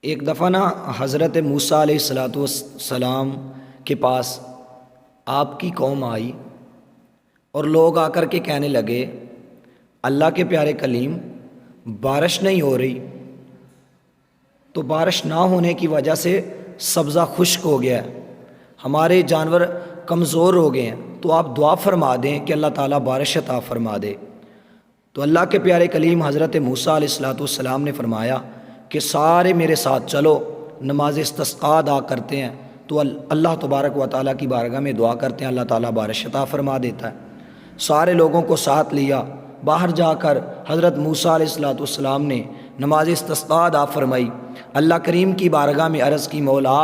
ایک دفعہ نا حضرت موسیٰ علیہ السلام کے پاس آپ کی قوم آئی اور لوگ آ کر کے کہنے لگے اللہ کے پیارے کلیم بارش نہیں ہو رہی، تو بارش نہ ہونے کی وجہ سے سبزہ خشک ہو گیا ہے، ہمارے جانور کمزور ہو گئے ہیں، تو آپ دعا فرما دیں کہ اللہ تعالیٰ بارش عطا فرما دے۔ تو اللہ کے پیارے کلیم حضرت موسیٰ علیہ السلام نے فرمایا کہ سارے میرے ساتھ چلو، نماز استسقاء ادا کرتے ہیں، تو اللہ تبارک و تعالیٰ کی بارگاہ میں دعا کرتے ہیں، اللہ تعالیٰ بارش عطا فرما دیتا ہے۔ سارے لوگوں کو ساتھ لیا، باہر جا کر حضرت موسیٰ علیہ السلام نے نماز استسقاء ادا فرمائی، اللہ کریم کی بارگاہ میں عرض کی مولا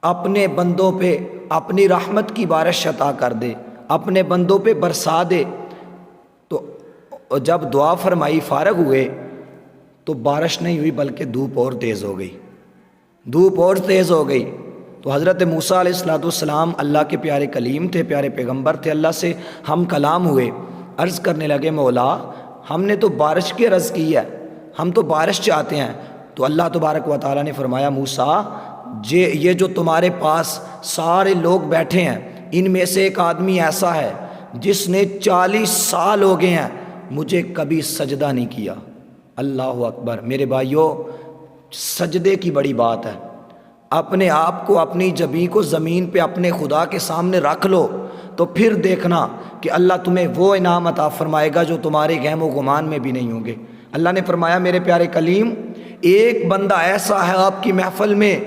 اپنے بندوں پہ اپنی رحمت کی بارش عطا کر دے، اپنے بندوں پہ برسا دے۔ تو جب دعا فرمائی فارغ ہوئے تو بارش نہیں ہوئی بلکہ دھوپ اور تیز ہو گئی، دھوپ اور تیز ہو گئی۔ تو حضرت موسیٰ علیہ السلام اللہ کے پیارے کلیم تھے، پیارے پیغمبر تھے، اللہ سے ہم کلام ہوئے، عرض کرنے لگے مولا ہم نے تو بارش کی عرض کی ہے، ہم تو بارش چاہتے ہیں۔ تو اللہ تبارک و تعالیٰ نے فرمایا موسیٰ یہ جو تمہارے پاس سارے لوگ بیٹھے ہیں ان میں سے ایک آدمی ایسا ہے جس نے 40 سال ہو گئے ہیں مجھے کبھی سجدہ نہیں کیا۔ اللہ اکبر۔ میرے بھائیوں سجدے کی بڑی بات ہے، اپنے آپ کو اپنی جبیں کو زمین پہ اپنے خدا کے سامنے رکھ لو تو پھر دیکھنا کہ اللہ تمہیں وہ انعام عطا فرمائے گا جو تمہارے گہم و گمان میں بھی نہیں ہوں گے۔ اللہ نے فرمایا میرے پیارے کلیم ایک بندہ ایسا ہے آپ کی محفل میں،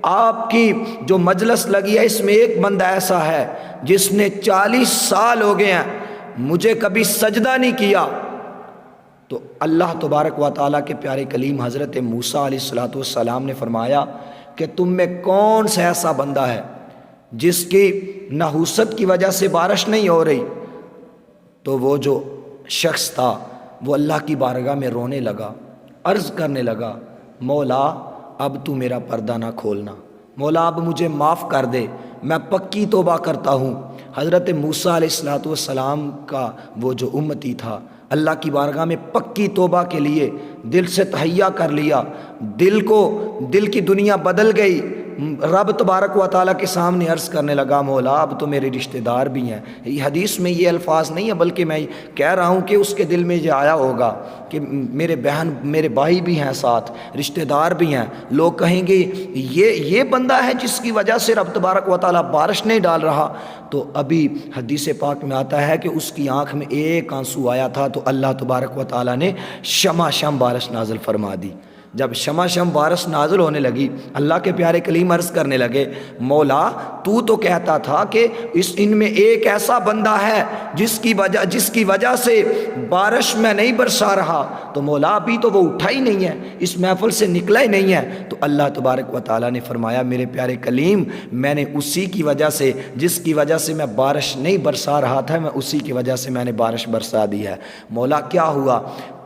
آپ کی جو مجلس لگی ہے اس میں ایک بندہ ایسا ہے جس نے 40 سال ہو گئے ہیں مجھے کبھی سجدہ نہیں کیا۔ تو اللہ تبارک و تعالیٰ کے پیارے کلیم حضرت موسیٰ علیہ السلام نے فرمایا کہ تم میں کون سا ایسا بندہ ہے جس کی نحوست کی وجہ سے بارش نہیں ہو رہی؟ تو وہ جو شخص تھا وہ اللہ کی بارگاہ میں رونے لگا، عرض کرنے لگا مولا اب تو میرا پردہ نہ کھولنا، مولا اب مجھے معاف کر دے، میں پکی توبہ کرتا ہوں۔ حضرت موسیٰ علیہ السلام کا وہ جو امتی تھا اللہ کی بارگاہ میں پکی توبہ کے لیے دل سے تہیا کر لیا، دل کی دنیا بدل گئی، رب تبارک و تعالیٰ کے سامنے عرض کرنے لگا مولا اب تو میرے رشتہ دار بھی ہیں۔ یہ حدیث میں یہ الفاظ نہیں ہے بلکہ میں کہہ رہا ہوں کہ اس کے دل میں یہ آیا ہوگا کہ میرے بھائی بھی ہیں، ساتھ رشتہ دار بھی ہیں، لوگ کہیں گے یہ بندہ ہے جس کی وجہ سے رب تبارک و تعالیٰ بارش نہیں ڈال رہا۔ تو ابھی حدیث پاک میں آتا ہے کہ اس کی آنکھ میں ایک آنسو آیا تھا تو اللہ تبارک و تعالیٰ نے شماشم بارش نازل فرما دی۔ جب شماشم بارش نازل ہونے لگی اللہ کے پیارے کلیم عرض کرنے لگے مولا تو کہتا تھا کہ ان میں ایک ایسا بندہ ہے جس کی وجہ سے بارش میں نہیں برسا رہا، تو مولا ابھی تو وہ اٹھا ہی نہیں ہے، اس محفل سے نکلا ہی نہیں ہے۔ تو اللہ تبارک و تعالیٰ نے فرمایا میرے پیارے کلیم میں نے اسی کی وجہ سے جس کی وجہ سے میں بارش نہیں برسا رہا تھا میں اسی کی وجہ سے میں نے بارش برسا دی ہے۔ مولا کیا ہوا؟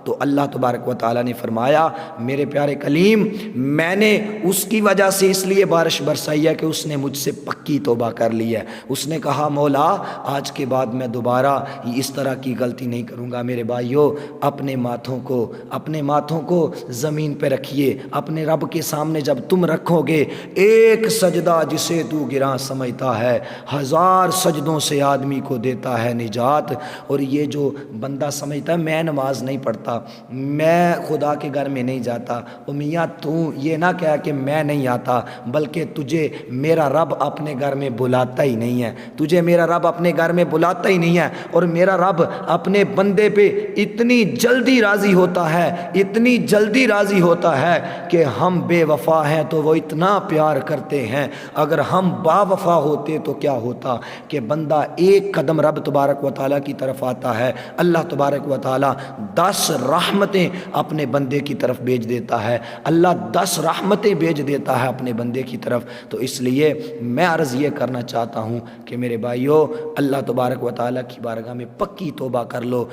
تو اللہ تبارک و تعالیٰ نے فرمایا میرے پیارے کلیم میں نے اس کی وجہ سے اس لیے بارش برسائی ہے کہ اس نے مجھ سے پکی توبہ کر لی ہے، اس نے کہا مولا آج کے بعد میں دوبارہ اس طرح کی غلطی نہیں کروں گا۔ میرے بھائیوں اپنے ماتھوں کو زمین پہ رکھیے، اپنے رب کے سامنے جب تم رکھو گے ایک سجدہ جسے تو گراں سمجھتا ہے 1000 سجدوں سے آدمی کو دیتا ہے نجات۔ اور یہ جو بندہ سمجھتا ہے میں نماز نہیں پڑھتا، میں خدا کے گھر میں نہیں جاتا، او میاں تو یہ نہ کہہ کہ میں نہیں آتا بلکہ تجھے میرا رب اپنے گھر میں بلاتا ہی نہیں ہے، تجھے میرا رب اپنے گھر میں بلاتا ہی نہیں ہے۔ اور میرا رب اپنے بندے پہ اتنی جلدی راضی ہوتا ہے کہ ہم بے وفا ہیں تو وہ اتنا پیار کرتے ہیں، اگر ہم با وفا ہوتے تو کیا ہوتا کہ بندہ ایک قدم رب تبارک و تعالیٰ کی طرف آتا ہے اللہ تبارک و تعالیٰ 10 رحمتیں اپنے بندے کی طرف بھیج دیتا ہے، اللہ 10 رحمتیں بھیج دیتا ہے اپنے بندے کی طرف۔ تو اس لیے میں عرض یہ کرنا چاہتا ہوں کہ میرے بھائیوں اللہ تبارک و تعالیٰ کی بارگاہ میں پکی توبہ کر لو۔